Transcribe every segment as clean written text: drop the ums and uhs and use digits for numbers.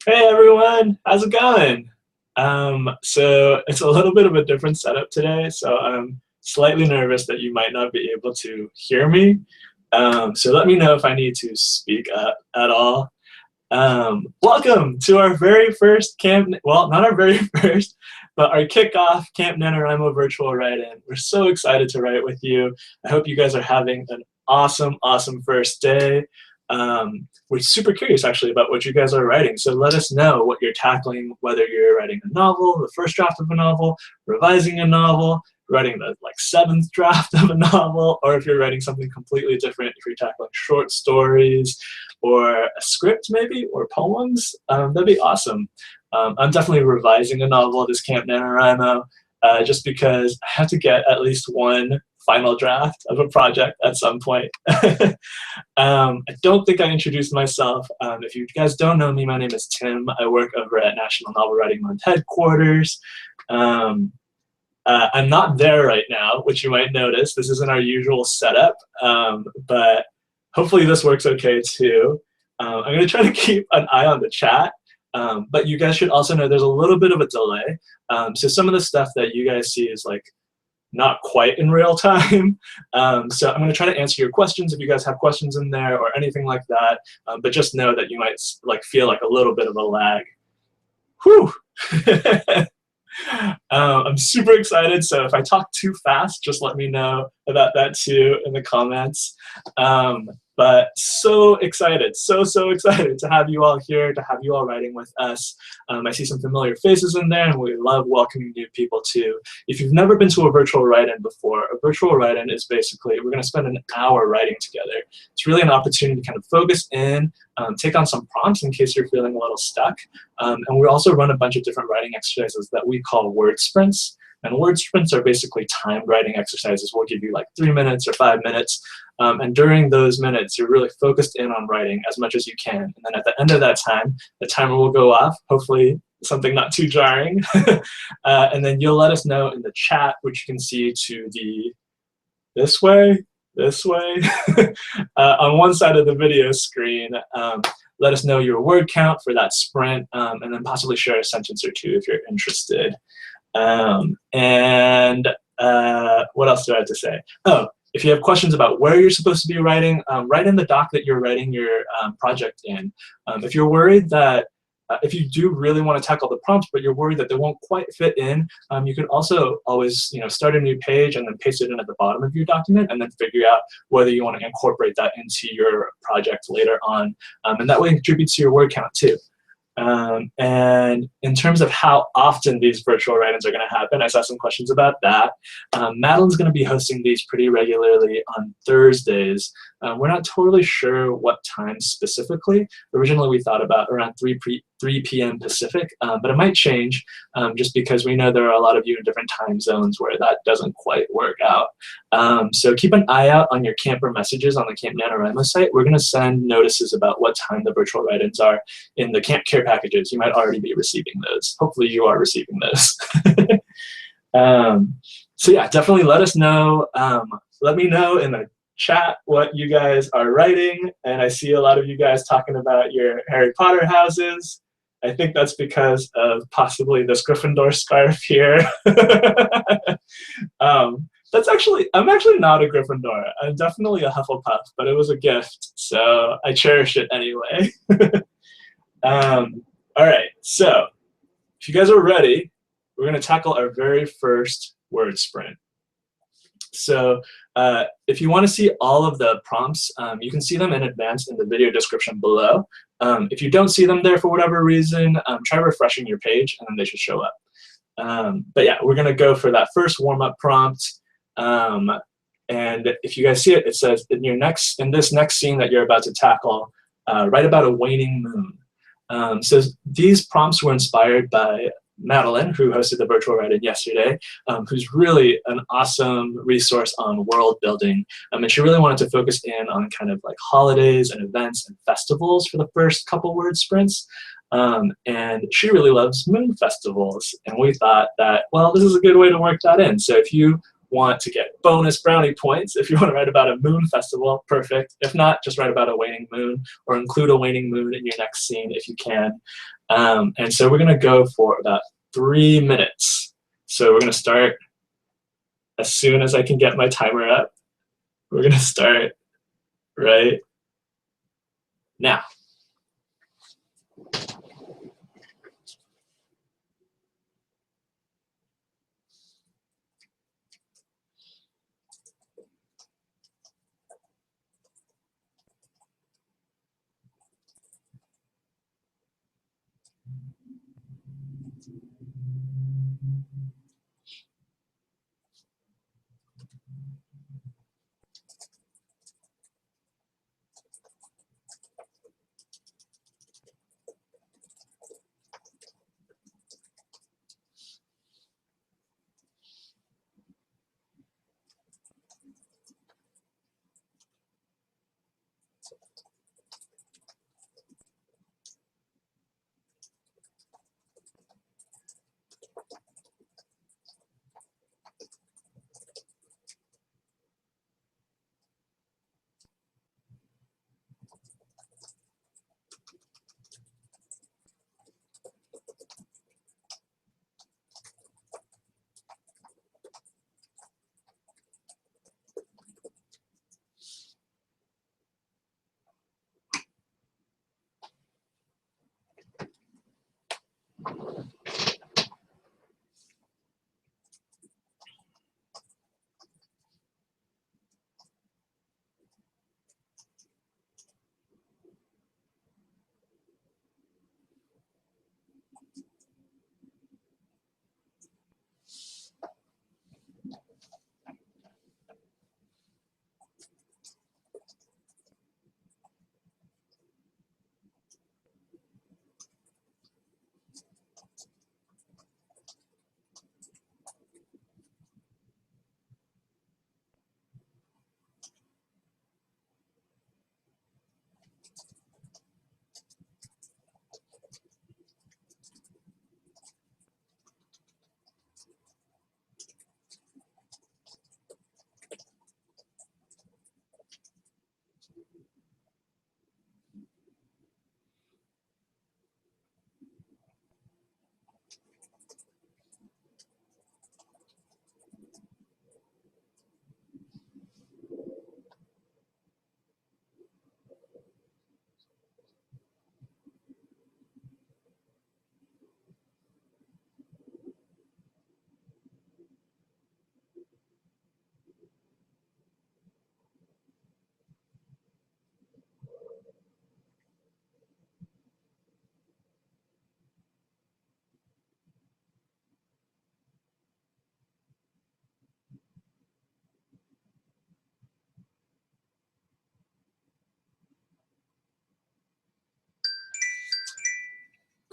Hey everyone, how's it going? So it's a little bit of a different setup today, so I'm slightly nervous that you might not be able to hear me. So let me know if I need to speak up at all. Welcome to our very first camp, well, not our very first, but our kickoff Camp NaNoWriMo virtual write-in. We're so excited to write with you. I hope you guys are having an awesome first day. We're super curious actually about what you guys are writing, so let us know what you're tackling, whether you're writing a novel, the first draft of a novel, revising a novel, writing the seventh draft of a novel, or if you're writing something completely different, if you're tackling short stories or a script maybe, or poems, that'd be awesome. I'm definitely revising a novel this Camp NaNoWriMo, just because I have to get at least one final draft of a project at some point. I don't think I introduced myself. If you guys don't know me, my name is Tim. I work over at National Novel Writing Month headquarters. I'm not there right now, which you might notice. This isn't our usual setup, but hopefully this works okay too. I'm going to try to keep an eye on the chat, but you guys should also know there's a little bit of a delay. So some of the stuff that you guys see is not quite in real time. So I'm going to try to answer your questions if you guys have questions in there or anything like that. But just know that you might feel a little bit of a lag. Whew! I'm super excited, so if I talk too fast, just let me know about that too in the comments. But so excited, so excited to have you all here, to have you all writing with us. I see some familiar faces in there, and we love welcoming new people too. If you've never been to a virtual write-in before, a virtual write-in is basically, we're going to spend an hour writing together. It's really an opportunity to kind of focus in, take on some prompts in case you're feeling a little stuck. And we also run a bunch of different writing exercises that we call word sprints. And word sprints are basically timed writing exercises. We'll give you 3 minutes or 5 minutes. And during those minutes, you're really focused in on writing as much as you can. And then at the end of that time, the timer will go off, hopefully something not too jarring. And then you'll let us know in the chat, which you can see to the this way, on one side of the video screen. Let us know your word count for that sprint, and then possibly share a sentence or two if you're interested. What else do I have to say? Oh, if you have questions about where you're supposed to be writing, write in the doc that you're writing your project in. If you're worried that, if you do really want to tackle the prompts, but you're worried that they won't quite fit in, you could also always start a new page and then paste it in at the bottom of your document and then figure out whether you want to incorporate that into your project later on. And that way it contributes to your word count too. And in terms of how often these virtual write-ins are going to happen, I saw some questions about that. Madeline's going to be hosting these pretty regularly on Thursdays. We're not totally sure what time specifically. Originally, we thought about around 3 p.m. Pacific, but it might change just because we know there are a lot of you in different time zones where that doesn't quite work out. So keep an eye out on your camper messages on the Camp NaNoWriMo site. We're going to send notices about what time the virtual write-ins are in the Camp Care packages. You might already be receiving those. Hopefully you are receiving those. So yeah, definitely let us know. Let me know in the chat what you guys are writing. And I see a lot of you guys talking about your Harry Potter houses. I think that's because of possibly this Gryffindor scarf here. I'm actually not a Gryffindor. I'm definitely a Hufflepuff, but it was a gift, so I cherish it anyway. All right, so if you guys are ready, we're going to tackle our very first word sprint. So if you want to see all of the prompts, you can see them in advance in the video description below. If you don't see them there for whatever reason, try refreshing your page and then they should show up. But yeah, we're going to go for that first warm-up prompt. And if you guys see it, it says in this next scene that you're about to tackle, write about a waning moon. So these prompts were inspired by Madeline, who hosted the virtual write-in yesterday, who's really an awesome resource on world building. And she really wanted to focus in on kind of holidays and events and festivals for the first couple word sprints. And she really loves moon festivals. And we thought that, well, this is a good way to work that in. So if you want to get bonus brownie points. If you want to write about a moon festival, perfect. If not, just write about a waning moon, or include a waning moon in your next scene if you can. And so we're going to go for about 3 minutes. So we're going to start as soon as I can get my timer up. We're going to start right now.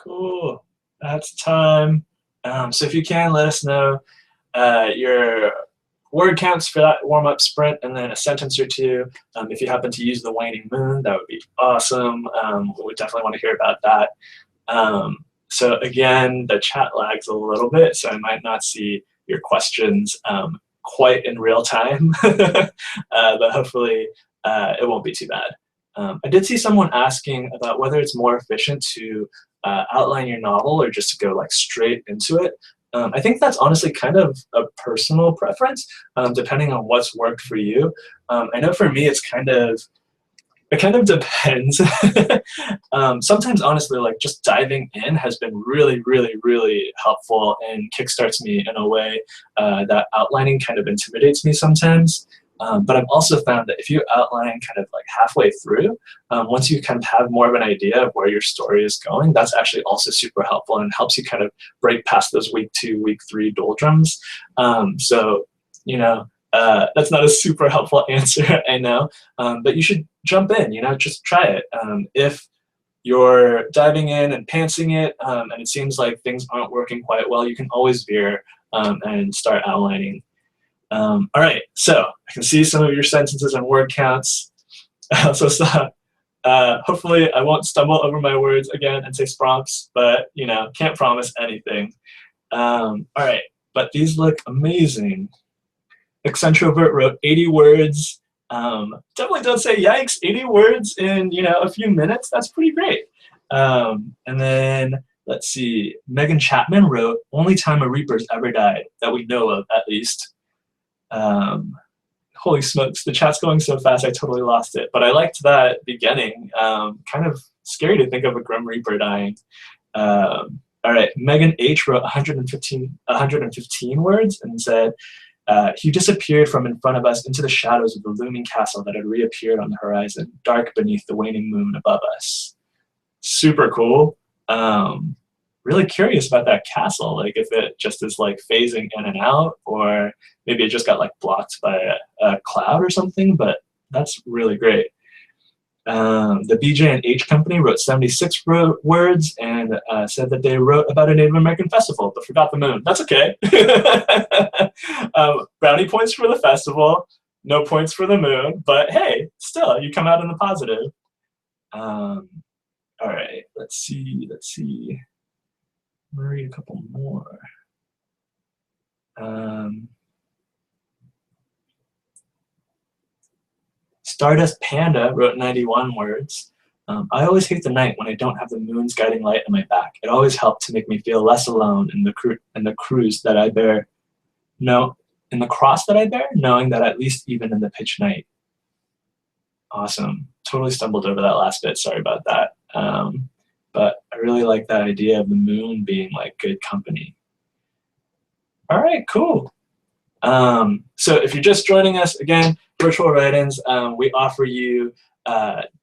Cool. That's time. So if you can, let us know your word counts for that warm-up sprint, and then a sentence or two. If you happen to use the waning moon, that would be awesome. We would definitely want to hear about that. So again, the chat lags a little bit, so I might not see your questions quite in real time, but hopefully it won't be too bad. I did see someone asking about whether it's more efficient to outline your novel or just to go like straight into it. I think that's honestly kind of a personal preference, depending on what's worked for you. I know for me, it kind of depends. Sometimes, honestly, like just diving in has been really, really, really helpful and kickstarts me in a way that outlining kind of intimidates me sometimes. But I've also found that if you outline kind of like halfway through, once you kind of have more of an idea of where your story is going, that's actually also super helpful and helps you kind of break past those week 2, week 3 doldrums. So, you know, that's not a super helpful answer, I know, but you should jump in, you know, just try it. If you're diving in and pantsing it, and it seems like things aren't working quite well, you can always veer and start outlining. All right, so I can see some of your sentences and word counts. I also saw, hopefully I won't stumble over my words again and say spromps, but you know, can't promise anything. All right, but these look amazing. Eccentrivert wrote 80 words. Definitely don't say yikes, 80 words in, you know, a few minutes. That's pretty great. And then let's see, Megan Chapman wrote, only time a Reaper's ever died, that we know of at least. Holy smokes, the chat's going so fast I totally lost it. But I liked that beginning. Kind of scary to think of a Grim Reaper dying. All right, Megan H wrote 115 words and said, he disappeared from in front of us into the shadows of the looming castle that had reappeared on the horizon, dark beneath the waning moon above us. Super cool. Really curious about that castle, like if it just is like phasing in and out, or maybe it just got like blocked by a cloud or something, but that's really great. The BJ and H Company wrote 76 words and said that they wrote about a Native American festival, but forgot the moon. That's okay. Brownie points for the festival, no points for the moon, but hey, still, you come out in the positive. All right, let's see. I'm gonna read a couple more. Stardust Panda wrote 91 words. I always hate the night when I don't have the moon's guiding light on my back. It always helped to make me feel less alone in the cruise that I bear. No, in the cross that I bear, knowing that at least even in the pitch night. Awesome. Totally stumbled over that last bit. Sorry about that. But I really like that idea of the moon being like good company. All right, cool. So if you're just joining us, again, Virtual Write-ins, we offer you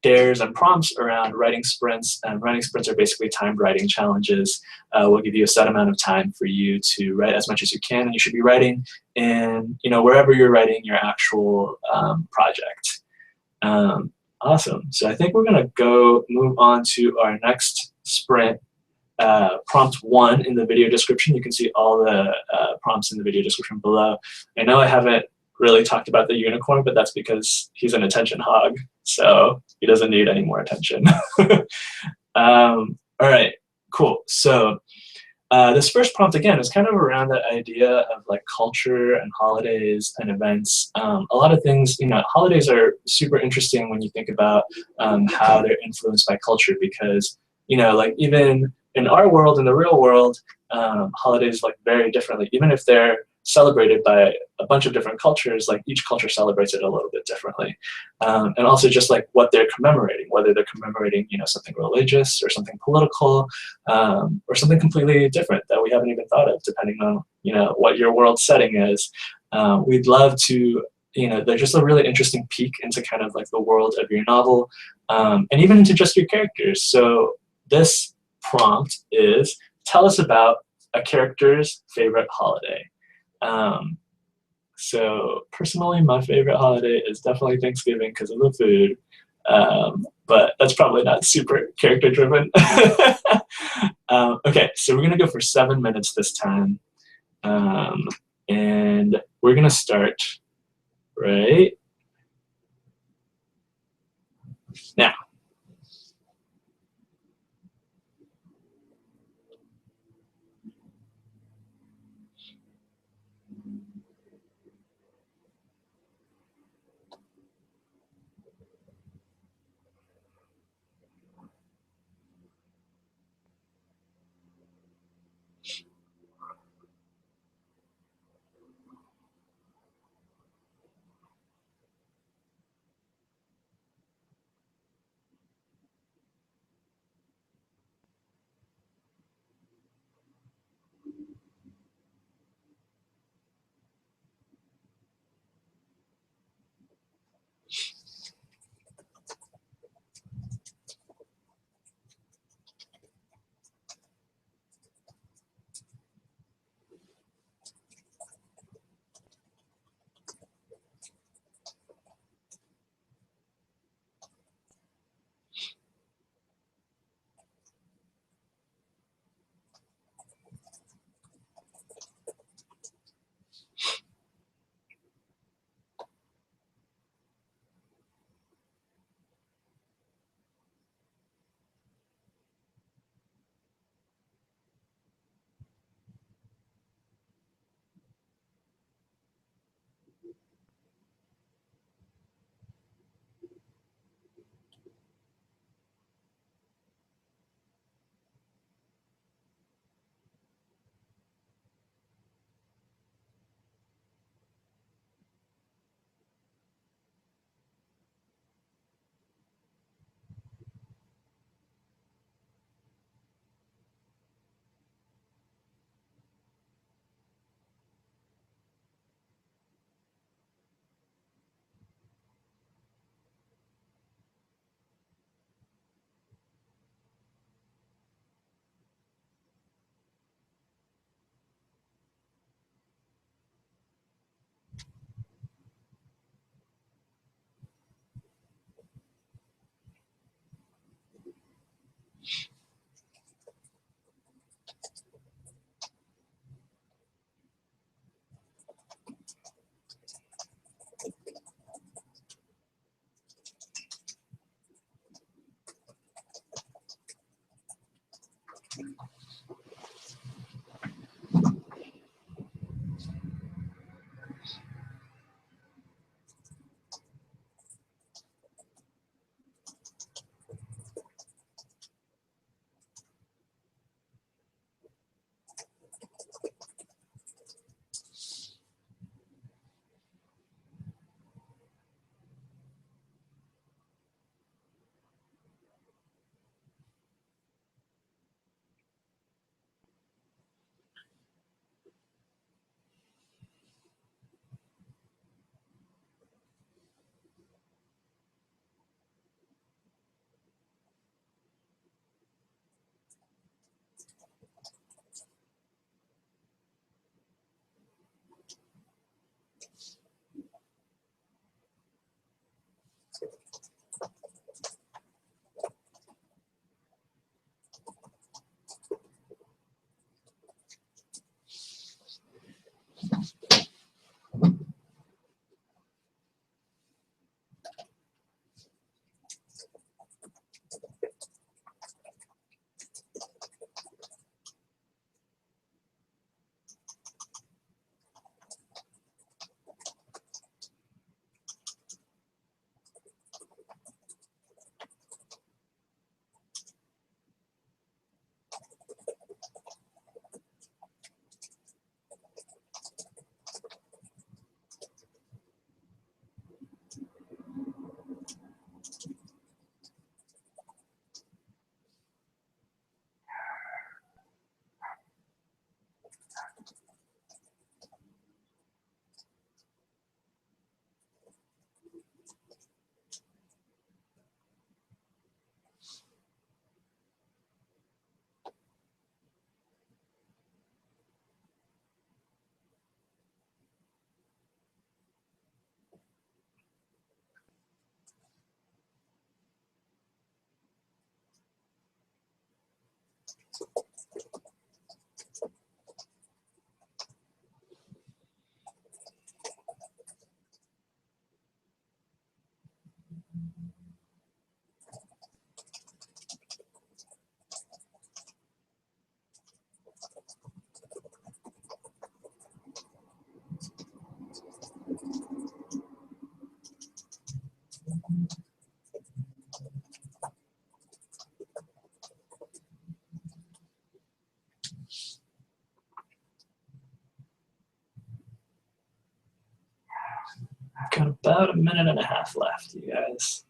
dares and prompts around writing sprints. And writing sprints are basically timed writing challenges. We'll give you a set amount of time for you to write as much as you can, and you should be writing in, you know, wherever you're writing your actual project. Awesome. So I think we're going to move on to our next sprint. Prompt 1 in the video description. You can see all the prompts in the video description below. I know I haven't really talked about the unicorn, but that's because he's an attention hog, so he doesn't need any more attention. All right, cool. So this first prompt, again, is kind of around that idea of like culture and holidays and events. A lot of things, you know, holidays are super interesting when you think about how they're influenced by culture, because, you know, like even in our world, in the real world, holidays like vary differently. Even if they're celebrated by a bunch of different cultures, like each culture celebrates it a little bit differently. And also just like what they're commemorating, whether they're commemorating, you know, something religious or something political, or something completely different that we haven't even thought of, depending on, you know, what your world setting is. We'd love to, you know, they're just a really interesting peek into kind of like the world of your novel, and even into just your characters. So this prompt is, tell us about a character's favorite holiday. So personally, my favorite holiday is definitely Thanksgiving because of the food, but that's probably not super character driven. Okay, so we're gonna go for 7 minutes this time, and we're gonna start right now. got about a minute and a half left, you guys.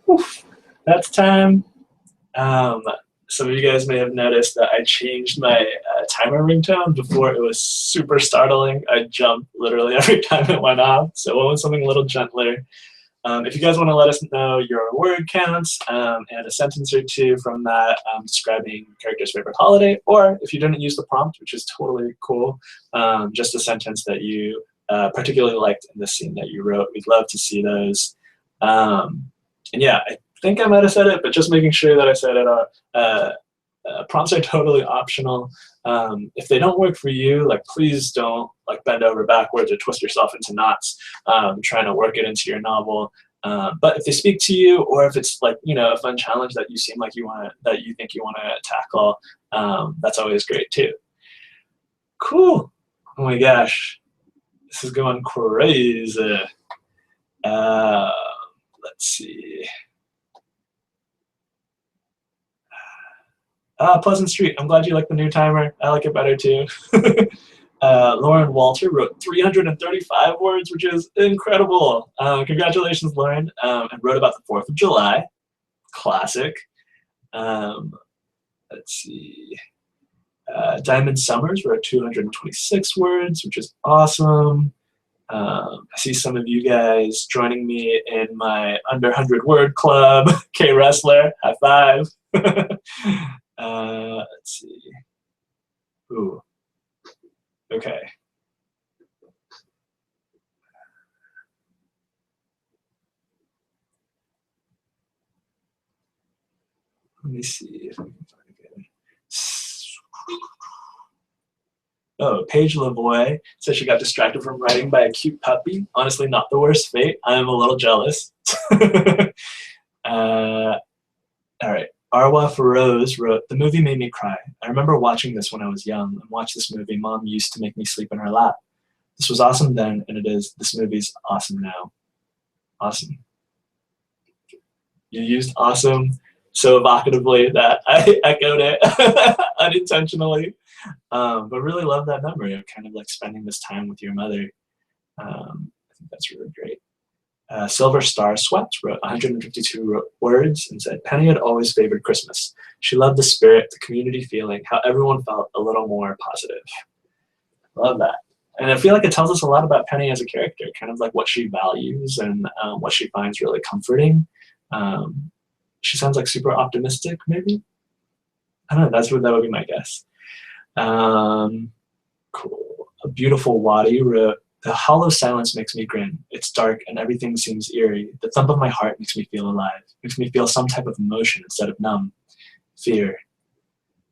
Oof, that's time. Some of you guys may have noticed that I changed my timer ringtone. Before it was super startling. I jumped literally every time it went off. So I went with something a little gentler. If you guys want to let us know your word counts and a sentence or two from that describing your character's favorite holiday, or if you didn't use the prompt, which is totally cool, just a sentence that you particularly liked in the scene that you wrote, we'd love to see those. And yeah, I think I might have said it, but just making sure that I said it. Prompts are totally optional. If they don't work for you, like please don't like bend over backwards or twist yourself into knots trying to work it into your novel. But if they speak to you, or if it's like a fun challenge that you seem like you think you want to tackle, that's always great too. Cool. Oh my gosh, this is going crazy. Let's see. Pleasant Street. I'm glad you like the new timer. I like it better too. Lauren Walter wrote 335 words, which is incredible. Congratulations, Lauren. And wrote about the 4th of July. Classic. Let's see. Diamond Summers wrote 226 words, which is awesome. I see some of you guys joining me in my under 100 word club. K Wrestler, high five. Let's see. Ooh. Okay. Let me see if I can find it. Oh, Paige Lavoie says she got distracted from writing by a cute puppy. Honestly, not the worst fate. I am a little jealous. All right. Arwa Feroz wrote, the movie made me cry. I remember watching this when I was young and watched this movie. Mom used to make me sleep in her lap. This was awesome then, and this movie's awesome now. Awesome. You used awesome so evocatively that I echoed it unintentionally. But really love that memory of kind of like spending this time with your mother. I think that's really great. Silver Star Swept wrote 152 words and said, Penny had always favored Christmas. She loved the spirit, the community feeling, how everyone felt a little more positive. Love that. And I feel like it tells us a lot about Penny as a character, kind of like what she values and what she finds really comforting. She sounds like super optimistic, maybe? I don't know, that would be my guess. Cool. A Beautiful Wadi wrote, the hollow silence makes me grin. It's dark and everything seems eerie. The thump of my heart makes me feel alive. Makes me feel some type of emotion instead of numb. Fear.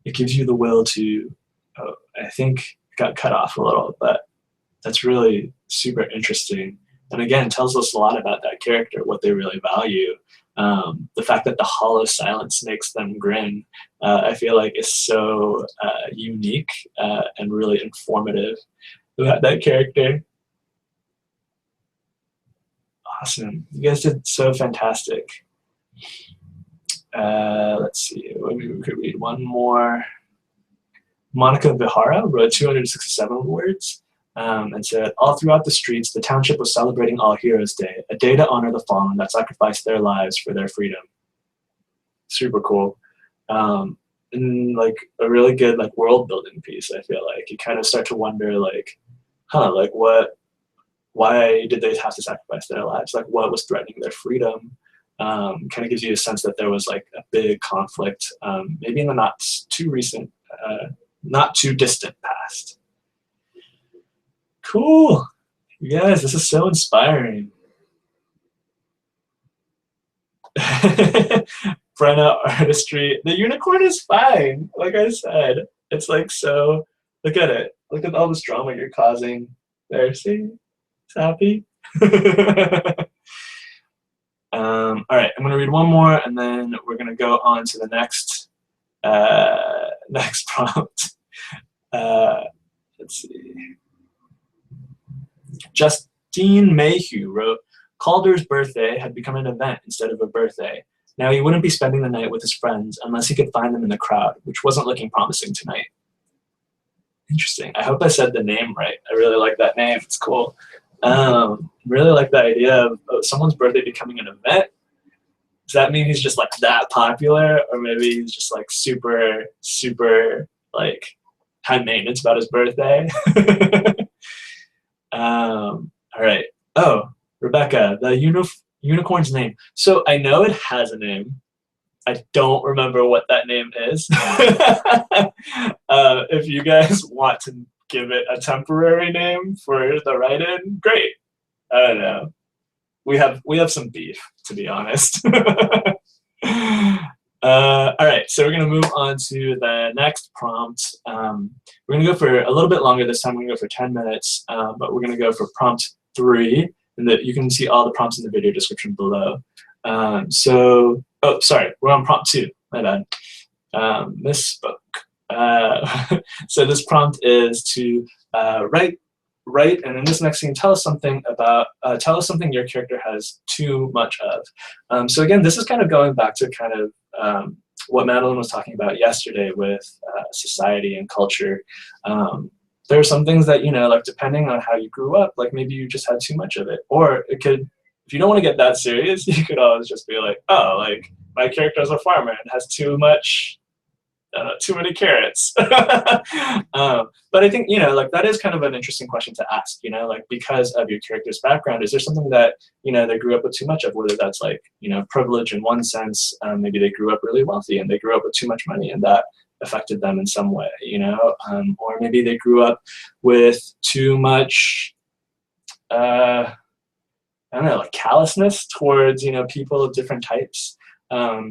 It gives you the will to, I think it got cut off a little, but that's really super interesting. And again, tells us a lot about that character, what they really value. The fact that the hollow silence makes them grin, I feel like is so unique and really informative. who had that character. Awesome. You guys did so fantastic. Let's see. Maybe we could read one more. Monica Vihara wrote 267 words and said, all throughout the streets, the township was celebrating All Heroes Day, a day to honor the fallen that sacrificed their lives for their freedom. Super cool. And like a really good like world building piece, I feel like. You kind of start to wonder like, like why did they have to sacrifice their lives? Like what was threatening their freedom? Kind of gives you a sense that there was like a big conflict, maybe in the not too distant past. Cool. You guys, this is so inspiring. Brenna artistry. The unicorn is fine. Like I said, it's like so. Look at it. Look at all this drama you're causing. There, see? It's happy. All right, I'm gonna read one more, and then we're gonna go on to the next next prompt. Let's see. Justine Mayhew wrote, Calder's birthday had become an event instead of a birthday. Now he wouldn't be spending the night with his friends unless he could find them in the crowd, which wasn't looking promising tonight. Interesting. I hope I said the name right. I really like that name. It's cool. Really like the idea of someone's birthday becoming an event. Does that mean he's just like that popular, or maybe he's just like super, super like high maintenance about his birthday? All right. Oh, Rebecca, the unicorn's name. So I know it has a name. I don't remember what that name is. If you guys want to give it a temporary name for the write-in, great. I don't know. We have some beef, to be honest. All right, so we're gonna move on to the next prompt. We're gonna go for a little bit longer this time. We're gonna go for 10 minutes, but we're gonna go for prompt 3, and you can see all the prompts in the video description below. Oh, sorry, we're on prompt 2. My bad. Misspoke. So this prompt is to write, and in this next scene, tell us something your character has too much of. So again, this is kind of going back to kind of what Madeline was talking about yesterday with society and culture. There are some things that, like depending on how you grew up, like maybe you just had too much of it. Or it could, if you don't want to get that serious, you could always just be like, oh, like my character is a farmer and has too many carrots. But I think, like that is kind of an interesting question to ask, like because of your character's background, is there something that, they grew up with too much of, whether that's like, privilege in one sense, maybe they grew up really wealthy and they grew up with too much money and that affected them in some way, or maybe they grew up with too much, I don't know, like callousness towards, people of different types,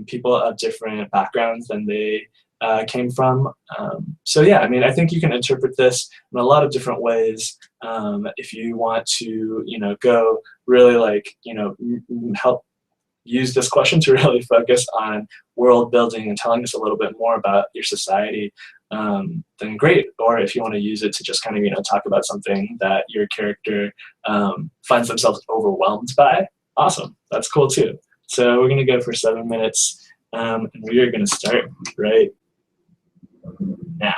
people of different backgrounds than they came from. So yeah, I mean, I think you can interpret this in a lot of different ways. If you want to, go really like, help use this question to really focus on world building and telling us a little bit more about your society, then great. Or if you want to use it to just kind of, talk about something that your character finds themselves overwhelmed by, awesome. That's cool too. So we're going to go for 7 minutes, and we are going to start right now.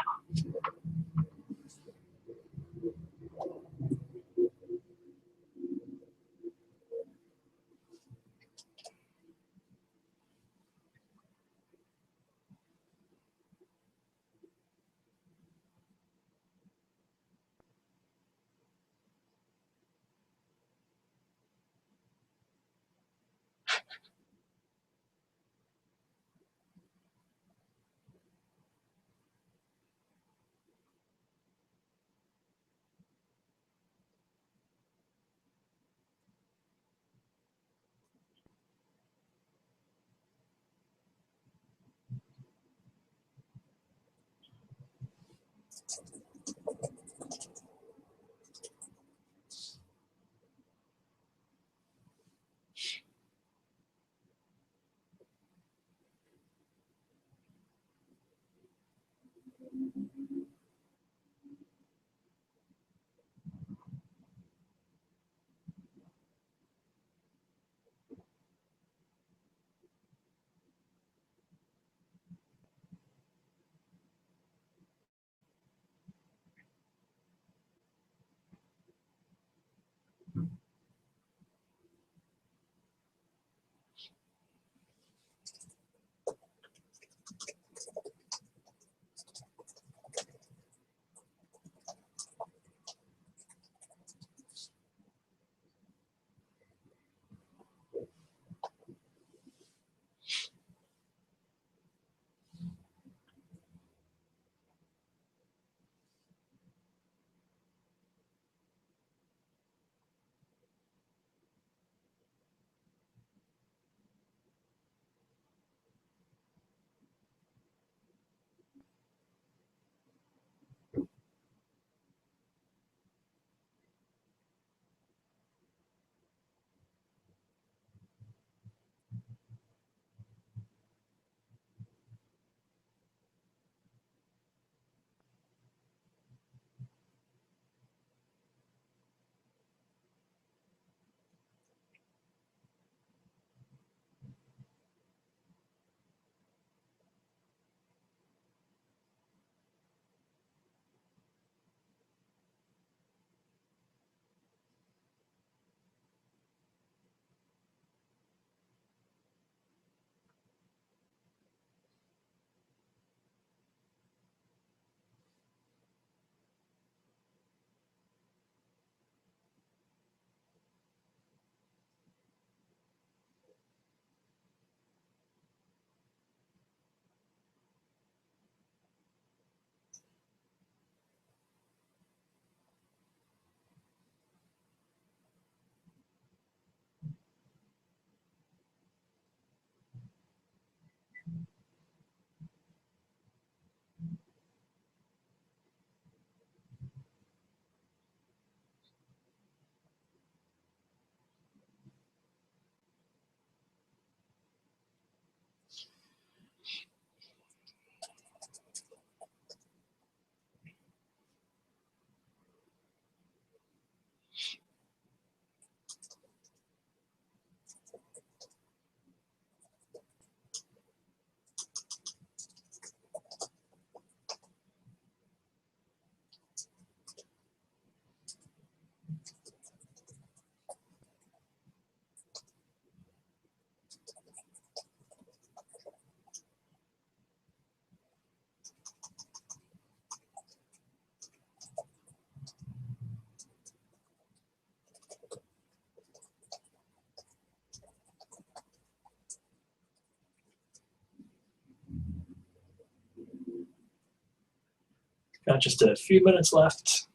Got just a few minutes left.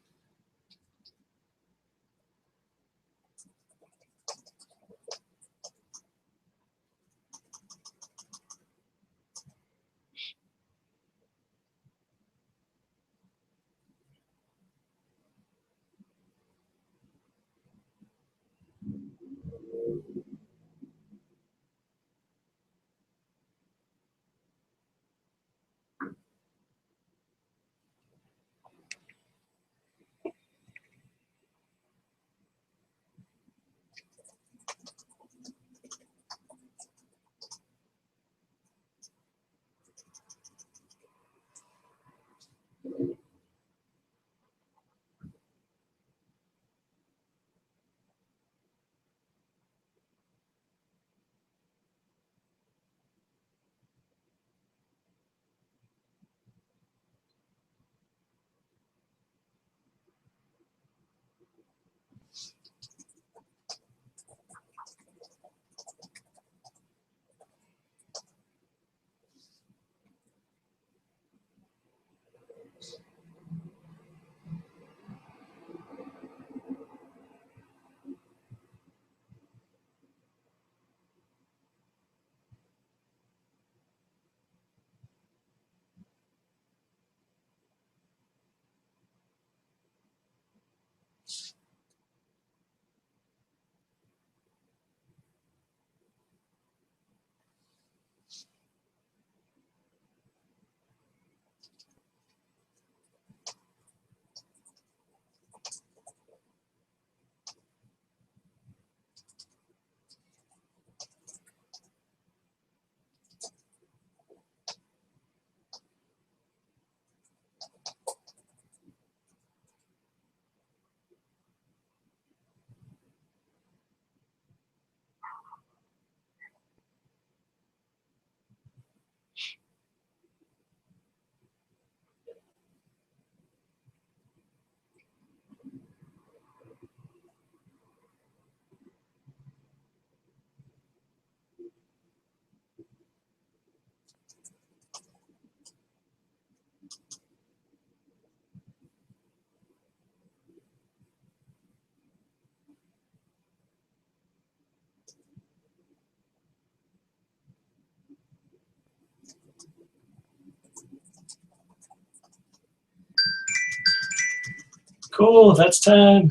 Cool, that's time.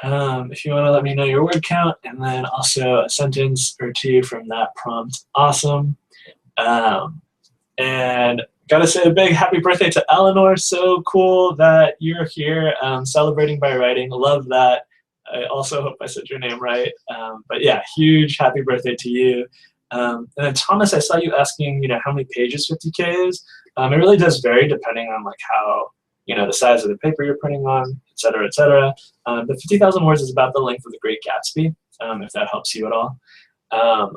If you want to let me know your word count and then also a sentence or two from that prompt, awesome. And gotta say a big happy birthday to Eleanor. So cool that you're here celebrating by writing. Love that. I also hope I said your name right. But yeah, huge happy birthday to you. And then Thomas, I saw you asking, how many pages 50K is. It really does vary depending on like how, the size of the paper you're printing on, et cetera, et cetera. But 50,000 words is about the length of The Great Gatsby, if that helps you at all.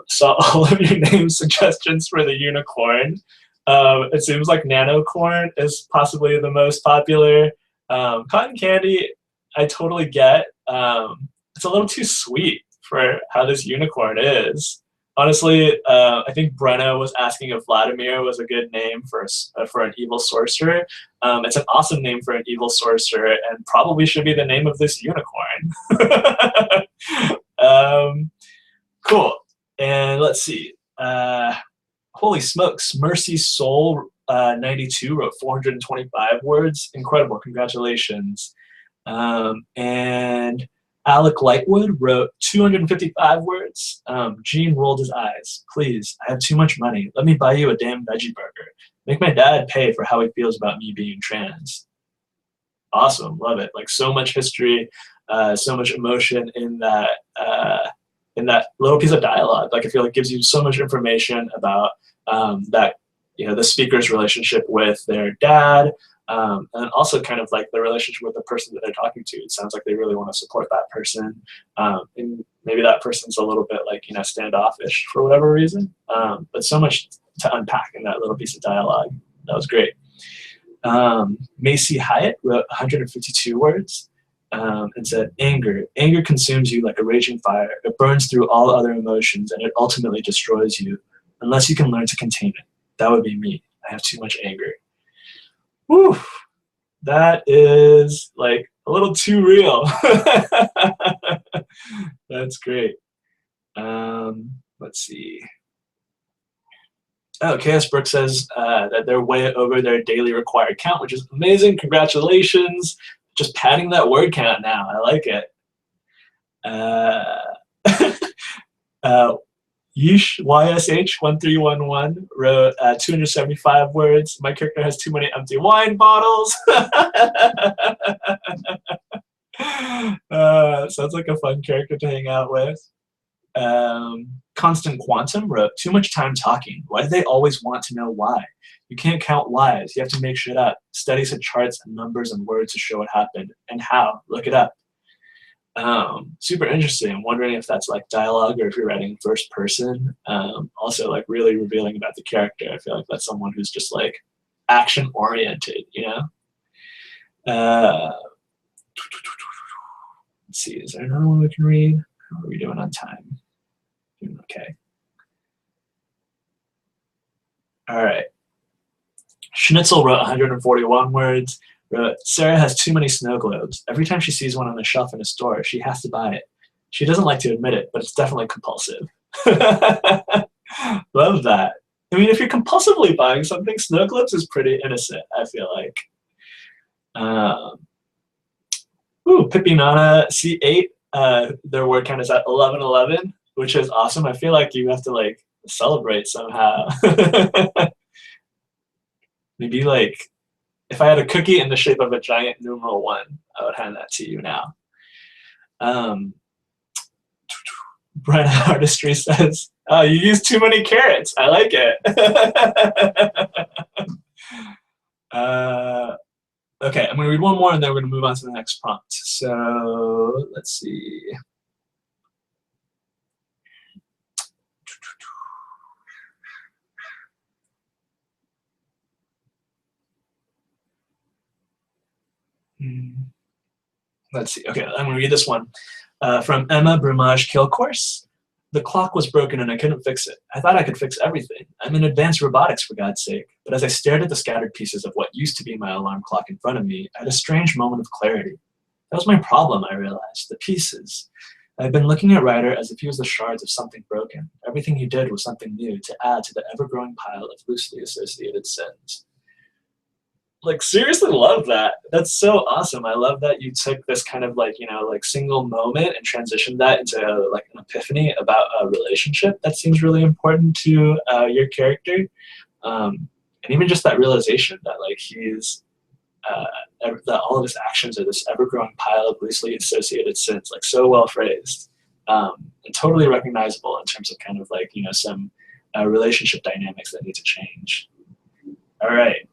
Saw all of your name suggestions for the unicorn. It seems like nanocorn is possibly the most popular. Cotton candy, I totally get. It's a little too sweet for how this unicorn is. Honestly, I think Brenna was asking if Vladimir was a good name for an evil sorcerer. It's an awesome name for an evil sorcerer and probably should be the name of this unicorn. Cool. And let's see. Holy smokes, Mercy Soul 92 wrote 425 words. Incredible, congratulations. And Alec Lightwood wrote 255 words. Gene rolled his eyes. Please, I have too much money. Let me buy you a damn veggie burger. Make my dad pay for how he feels about me being trans. Awesome, love it. Like so much history, so much emotion in that little piece of dialogue. Like I feel like gives you so much information about that, the speaker's relationship with their dad, and also kind of like the relationship with the person that they're talking to. It sounds like they really want to support that person, and maybe that person's a little bit like standoffish for whatever reason. But so much to unpack in that little piece of dialogue. That was great. Macy Hyatt wrote 152 words. And said, anger consumes you like a raging fire. It burns through all other emotions and it ultimately destroys you unless you can learn to contain it. That would be me. I have too much anger. Woo! That is like a little too real. That's great. Let's see. Oh, Chaos Brook says that they're way over their daily required count, which is amazing. Congratulations. Just padding that word count now. I like it. YSH1311 wrote 275 words. My character has too many empty wine bottles. Sounds like a fun character to hang out with. Constant Quantum wrote, too much time talking. Why do they always want to know why? You can't count whys. You have to make shit up. Studies had charts and numbers and words to show what happened and how. Look it up. Super interesting. I'm wondering if that's like dialogue or if you're writing first person. Also like really revealing about the character. I feel like that's someone who's just like action oriented, you know? Let's see, is there another one we can read? How are we doing on time? Doing okay. All right. Schnitzel wrote 141 words. Wrote, Sarah has too many snow globes. Every time she sees one on the shelf in a store, she has to buy it. She doesn't like to admit it, but it's definitely compulsive. Love that. I mean, if you're compulsively buying something, snow globes is pretty innocent, I feel like. Pippi Nana C8, their word count is at 1111, which is awesome. I feel like you have to like celebrate somehow. Maybe like, if I had a cookie in the shape of a giant numeral 1, I would hand that to you now. Brian Artistry says, oh, you use too many carrots. I like it. Okay, I'm going to read one more and then we're going to move on to the next prompt. So let's see. Let's see. Okay, I'm going to read this one. From Emma Brumage Kilcourse. The clock was broken and I couldn't fix it. I thought I could fix everything. I'm in advanced robotics, for God's sake. But as I stared at the scattered pieces of what used to be my alarm clock in front of me, I had a strange moment of clarity. That was my problem, I realized. The pieces. I had been looking at Ryder as if he was the shards of something broken. Everything he did was something new to add to the ever-growing pile of loosely associated sins. Like, seriously love that. That's so awesome. I love that you took this kind of like, you know, like single moment and transitioned that into like an epiphany about a relationship that seems really important to your character. And even just that realization that like he's, that all of his actions are this ever-growing pile of loosely associated sins, like so well phrased, and totally recognizable in terms of kind of like, you know, some relationship dynamics that need to change. All right.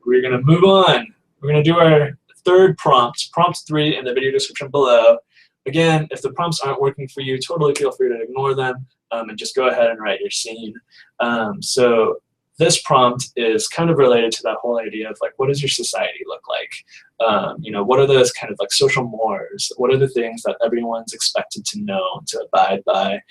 We're going to move on. We're going to do our third prompt, prompt 3 in the video description below. Again, if the prompts aren't working for you, totally feel free to ignore them and just go ahead and write your scene. So this prompt is kind of related to that whole idea of like, what does your society look like? You know, what are those kind of like social mores? What are the things that everyone's expected to know, to abide by?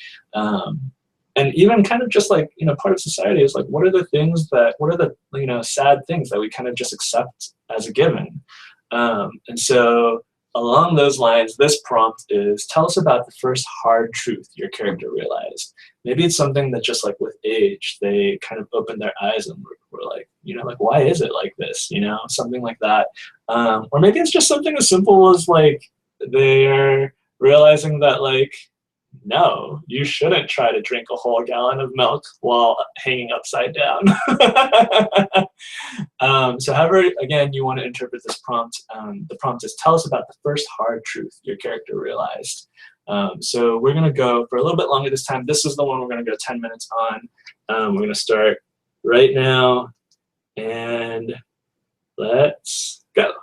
And even kind of just like, you know, part of society is like, what are the things that, what are the, you know, sad things that we kind of just accept as a given? And so along those lines, this prompt is, tell us about the first hard truth your character realized. Maybe it's something that just like with age, they kind of open their eyes and were like, you know, like, why is it like this? You know, something like that. Or maybe it's just something as simple as like, they're realizing that like, no, you shouldn't try to drink a whole gallon of milk while hanging upside down. So however, again, you want to interpret this prompt, the prompt is, tell us about the first hard truth your character realized. So we're going to go for a little bit longer this time. This is the one we're going to go 10 minutes on. We're going to start right now, and let's go.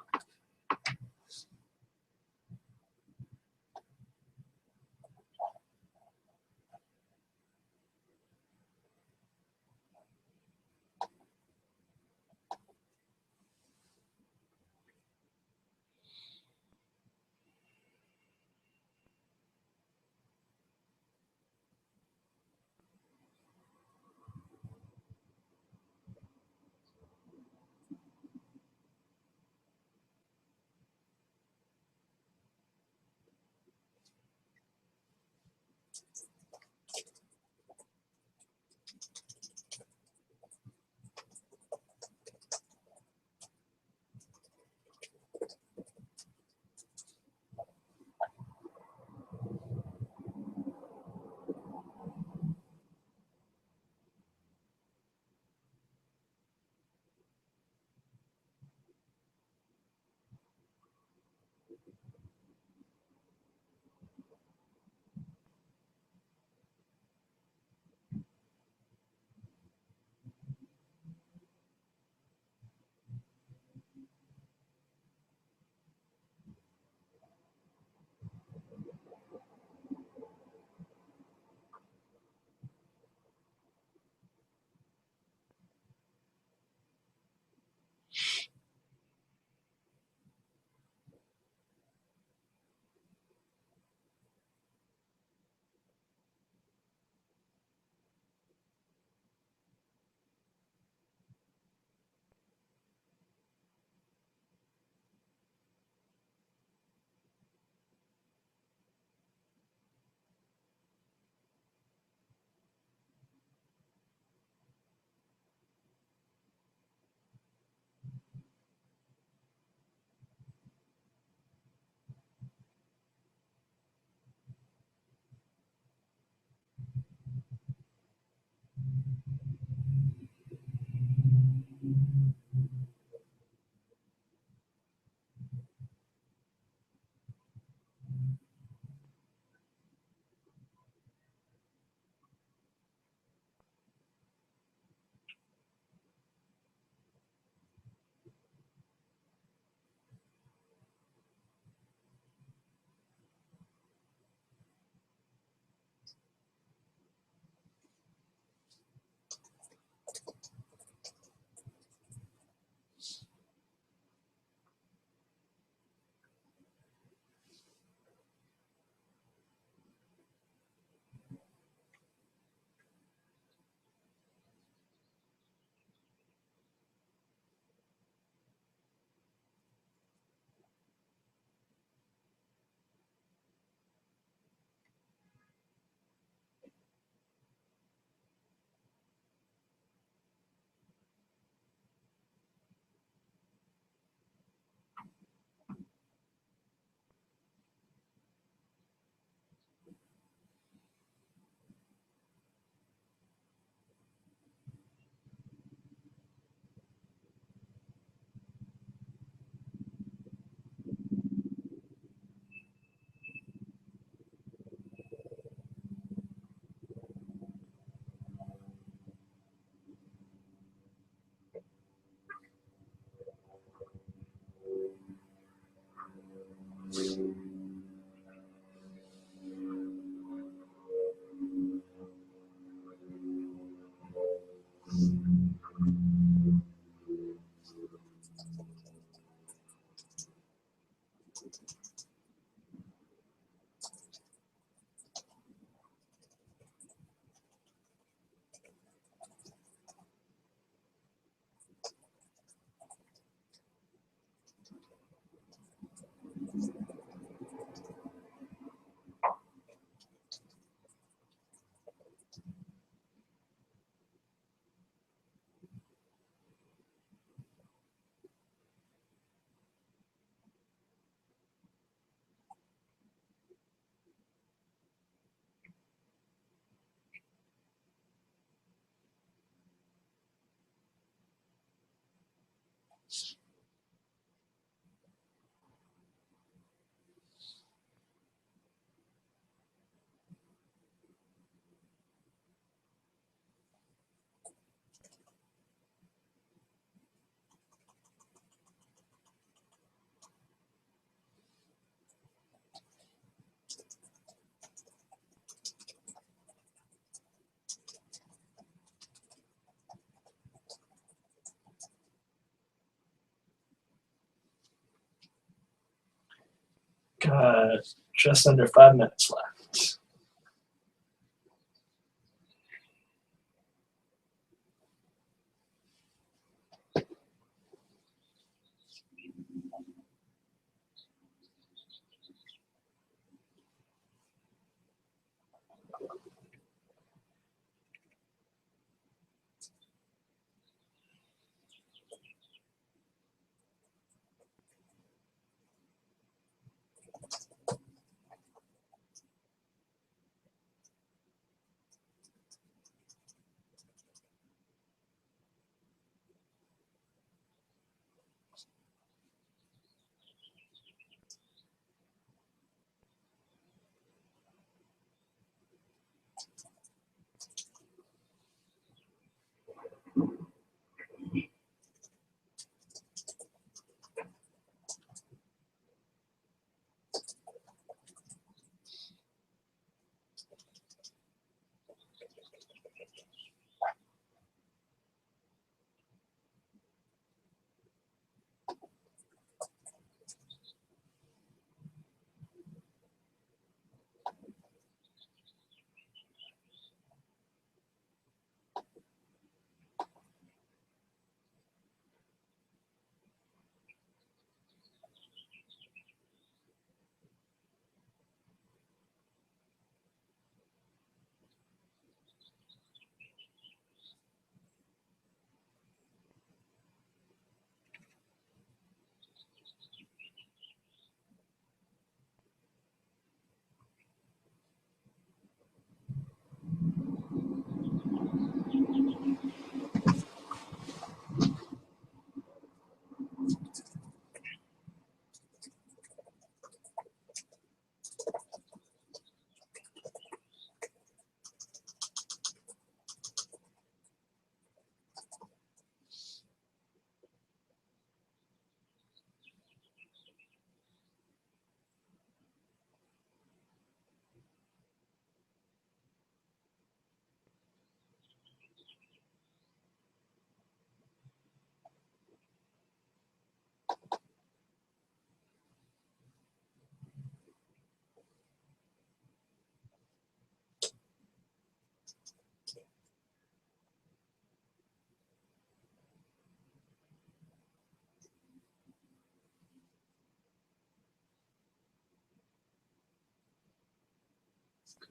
Got just under 5 minutes left.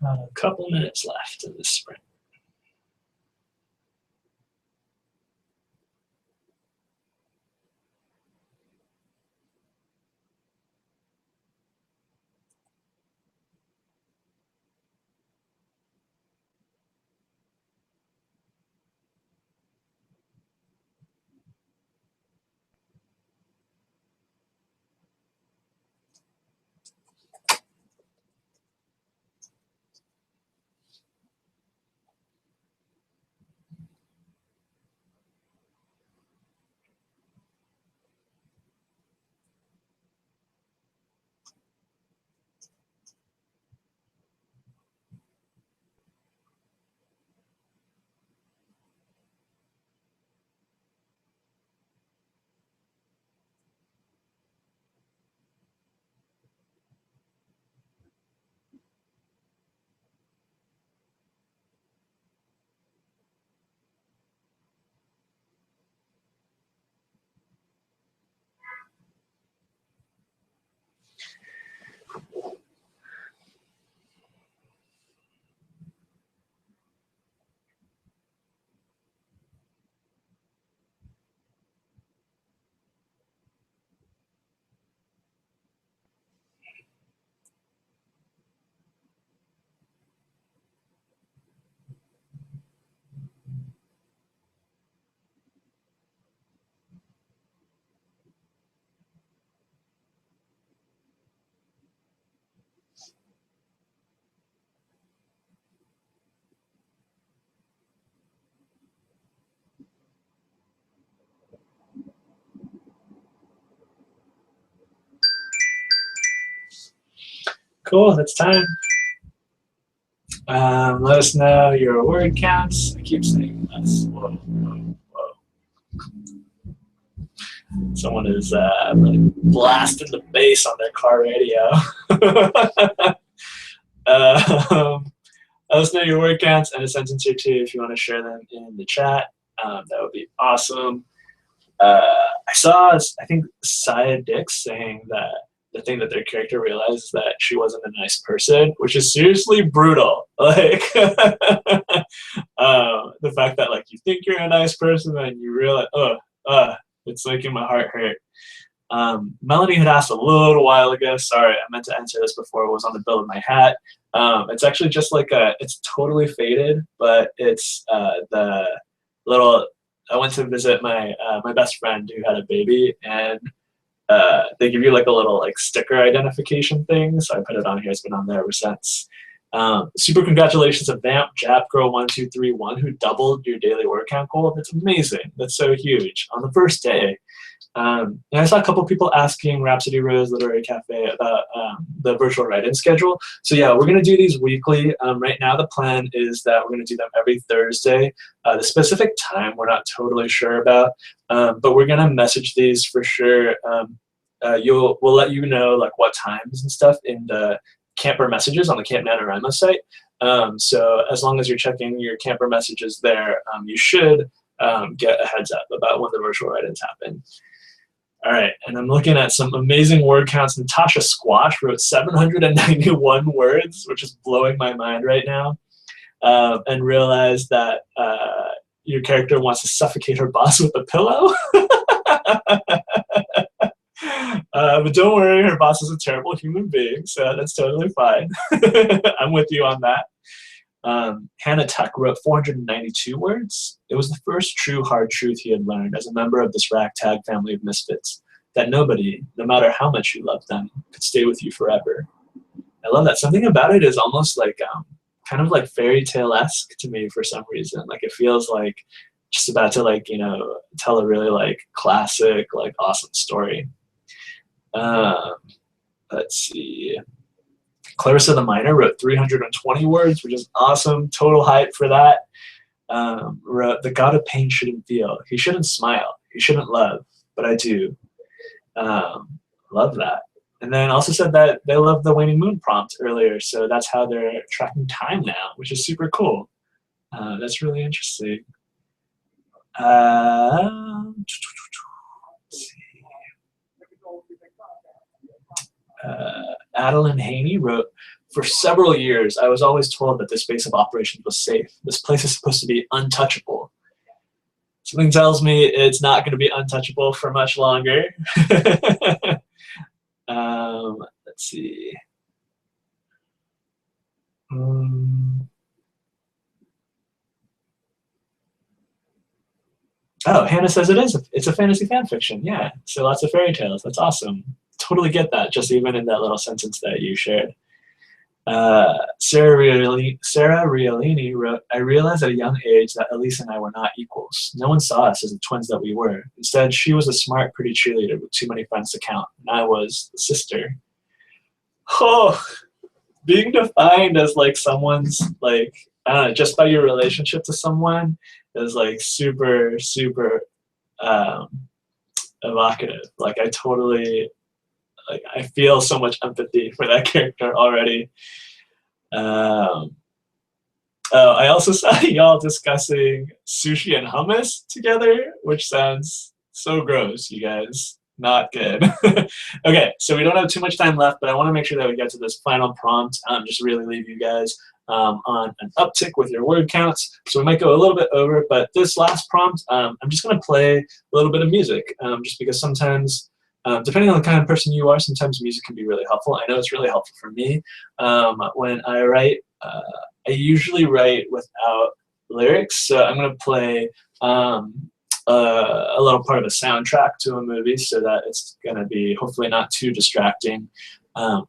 Got a couple minutes left in this sprint. Cool, that's time. Let us know your word counts. I keep saying this. Whoa, whoa, whoa. Someone is really blasting the bass on their car radio. Let us know your word counts and a sentence or two if you want to share them in the chat. That would be awesome. I saw, I think, Saya Dix saying that the thing that their character realized is that she wasn't a nice person, which is seriously brutal. Like, the fact that, like, you think you're a nice person and you realize, it's making my heart hurt. Melanie had asked a little while ago, sorry, I meant to answer this before it was on the bill of my hat. It's actually just like it's totally faded, but it's the little, I went to visit my my best friend who had a baby, and they give you like a little like sticker identification thing. So I put it on here. It's been on there ever since. Super congratulations to Vamp Jap Girl 1231 who doubled your daily word count goal. That's amazing. That's so huge on the first day. And I saw a couple people asking Rhapsody Rose Literary Cafe about the virtual write-in schedule. So yeah, we're going to do these weekly. Right now the plan is that we're going to do them every Thursday. The specific time we're not totally sure about, but we're going to message these for sure. We'll let you know like what times and stuff in the camper messages on the Camp NaNoWriMo site. So as long as you're checking your camper messages there, you should get a heads up about when the virtual write-ins happen. All right, and I'm looking at some amazing word counts. Natasha Squash wrote 791 words, which is blowing my mind right now, and realized that your character wants to suffocate her boss with a pillow. But don't worry, her boss is a terrible human being, so that's totally fine. I'm with you on that. Hannah Tuck wrote 492 words. It was the first true hard truth he had learned as a member of this ragtag family of misfits, that nobody, no matter how much you loved them, could stay with you forever. I love that. Something about it is almost like kind of like fairy tale-esque to me for some reason. Like it feels like just about to like, you know, tell a really like classic, like awesome story. Let's see. Clarissa the Miner wrote 320 words, which is awesome. Total hype for that. Wrote, the god of pain shouldn't feel. He shouldn't smile. He shouldn't love. But I do. Love that. And then also said that they love the waning moon prompt earlier. So that's how they're tracking time now, which is super cool. That's really interesting. Let's see. Adeline Haney wrote for several years, I was always told that this base of operations was safe. This place is supposed to be untouchable. Something tells me it's not going to be untouchable for much longer. Let's see. Oh, Hannah says it is. It's a fantasy fan fiction. Yeah, so lots of fairy tales. That's awesome. Totally get that, just even in that little sentence that you shared. Sarah Riolini wrote, I realized at a young age that Elise and I were not equals. No one saw us as the twins that we were. Instead, she was a smart, pretty cheerleader with too many friends to count, and I was the sister. Oh, being defined as like someone's like, I don't know, just by your relationship to someone is like super, super evocative. Like I totally, like I feel so much empathy for that character already. Oh, I also saw y'all discussing sushi and hummus together, which sounds so gross, you guys. Not good. Okay, so we don't have too much time left, but I want to make sure that we get to this final prompt. Just really leave you guys on an uptick with your word counts. So we might go a little bit over, but this last prompt, I'm just going to play a little bit of music, just because sometimes, depending on the kind of person you are, sometimes music can be really helpful. I know it's really helpful for me when I write. I usually write without lyrics, so I'm going to play a little part of a soundtrack to a movie so that it's going to be hopefully not too distracting.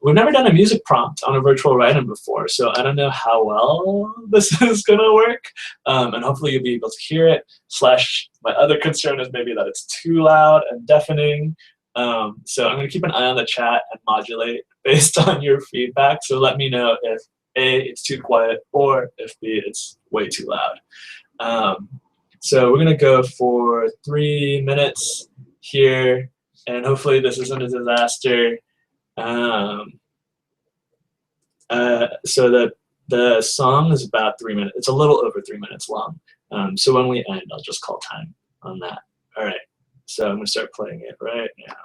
We've never done a music prompt on a virtual write-in before, so I don't know how well this is going to work, and hopefully you'll be able to hear it. Slash, my other concern is maybe that it's too loud and deafening, so I'm going to keep an eye on the chat and modulate based on your feedback, so let me know if A, it's too quiet, or if B, it's way too loud. So we're going to go for 3 minutes here, and hopefully this isn't a disaster. So the song is about 3 minutes. It's a little over 3 minutes long. So when we end, I'll just call time on that. All right. So I'm going to start playing it right now.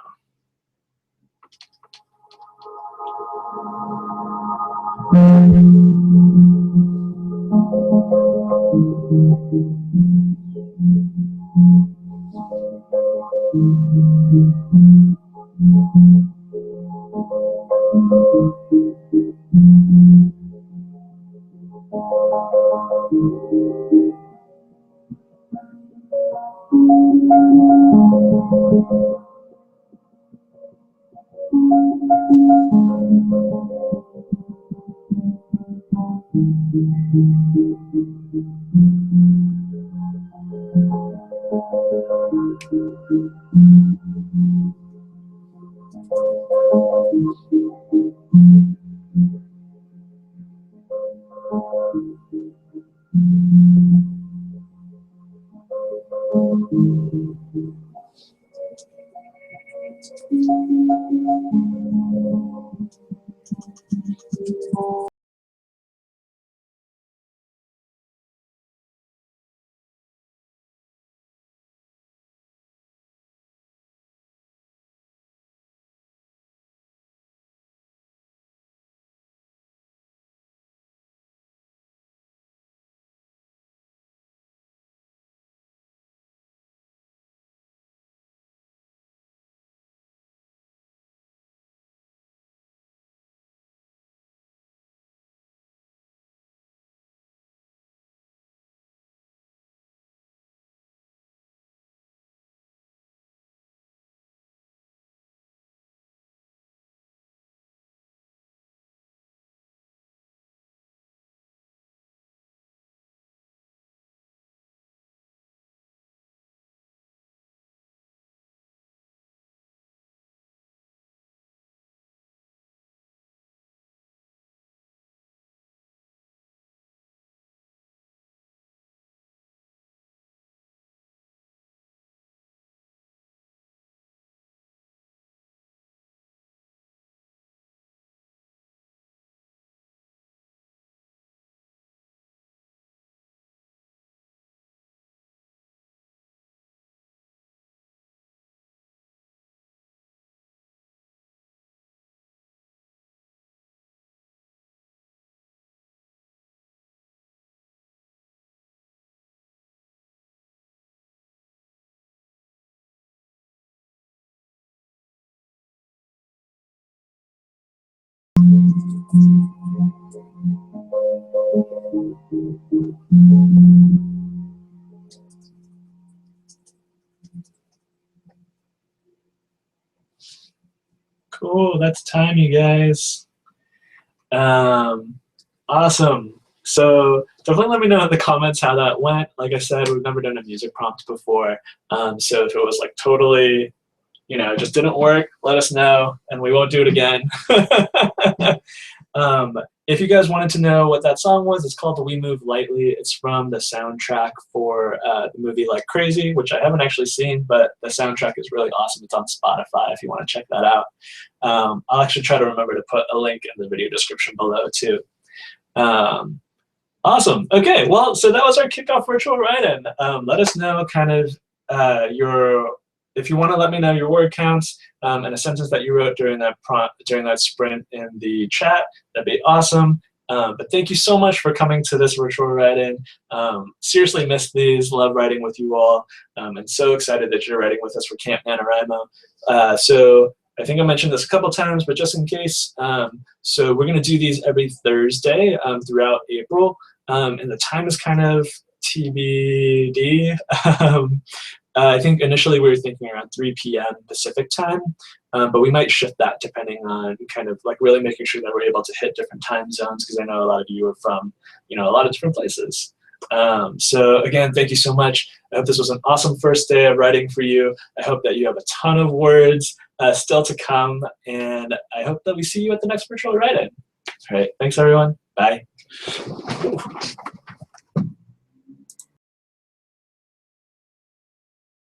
Cool, that's time, you guys. Awesome. So definitely let me know in the comments how that went. Like I said, we've never done a music prompt before. So if it was like totally, you know, just didn't work, let us know and we won't do it again. If you guys wanted to know what that song was, it's called We Move Lightly. It's from the soundtrack for the movie Like Crazy, which I haven't actually seen, but the soundtrack is really awesome. It's on Spotify if you want to check that out. I'll actually try to remember to put a link in the video description below too. Awesome. Okay, well, so that was our kickoff virtual write-in. Let us know kind of if you want to let me know your word counts and a sentence that you wrote during that sprint in the chat, that'd be awesome. But thank you so much for coming to this virtual write-in. Seriously missed these, love writing with you all, and so excited that you're writing with us for Camp NaNoWriMo. So I think I mentioned this a couple times, but just in case, so we're going to do these every Thursday throughout April, and the time is kind of TBD. I think initially we were thinking around 3 p.m. Pacific time, but we might shift that depending on kind of like really making sure that we're able to hit different time zones, because I know a lot of you are from, you know, a lot of different places. So again, thank you so much. I hope this was an awesome first day of writing for you. I hope that you have a ton of words still to come, and I hope that we see you at the next virtual write-in. All right, thanks everyone. Bye.